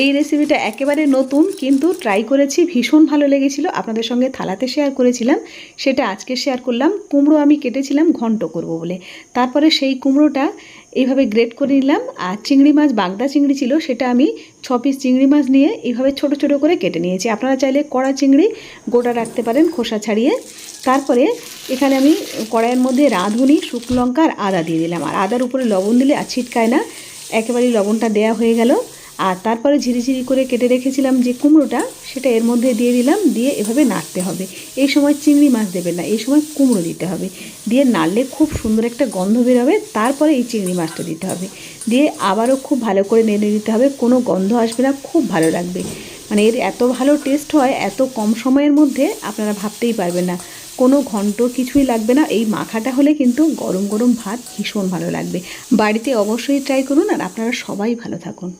এই রেসিপিটা একেবারে নতুন, কিন্তু ট্রাই করেছি, ভীষণ ভালো লেগেছিল। আপনাদের সঙ্গে থালাতে শেয়ার করেছিলাম, সেটা আজকে শেয়ার করলাম। কুমড়ো আমি কেটেছিলাম ঘন্ট করব বলে, তারপরে সেই কুমড়োটা এইভাবে গ্রেট করে নিলাম। আর চিংড়ি মাছ, বাগদা চিংড়ি ছিল, সেটা আমি 6 পিস চিংড়ি মাছ নিয়ে এইভাবে ছোট ছোট করে কেটে নিয়েছি। আপনারা চাইলে কড়া চিংড়ি গোটা রাখতে পারেন খোসা ছাড়িয়ে। তারপরে এখানে আমি কড়াইয়ের মধ্যে রাঁধুনি, শুকনো লঙ্কা আর আদা দিয়ে দিলাম। আর আদার উপরে লবণ দিলে আর ছিটকায় না, একেবারেই লবণটা দেয়া হয়ে গেল। আর তারপরে ঝিরিঝিরি করে কেটে রেখেছিলাম যে কুমড়োটা, সেটা এর মধ্যে দিয়ে দিলাম। দিয়ে এভাবে নাড়তে হবে। এই সময় চিংড়ি মাছ দেবেন না, এই সময় কুমড়ো দিতে হবে। দিয়ে নাড়লে খুব সুন্দর একটা গন্ধ বেরোবে। তারপরে এই চিংড়ি মাছটা দিতে হবে। দিয়ে আবারও খুব ভালো করে নেড়ে দিতে হবে, কোনো গন্ধ আসবে না, খুব ভালো লাগবে। মানে এর এত ভালো টেস্ট হয় এত কম সময়ের মধ্যে, আপনারা ভাবতেই পারবেন না। কোনো ঘন্ট কিছুই লাগবে না। এই মাখাটা হলে কিন্তু গরম গরম ভাত ভীষণ ভালো লাগবে। বাড়িতে অবশ্যই ট্রাই করুন। আর আপনারা সবাই ভালো থাকুন।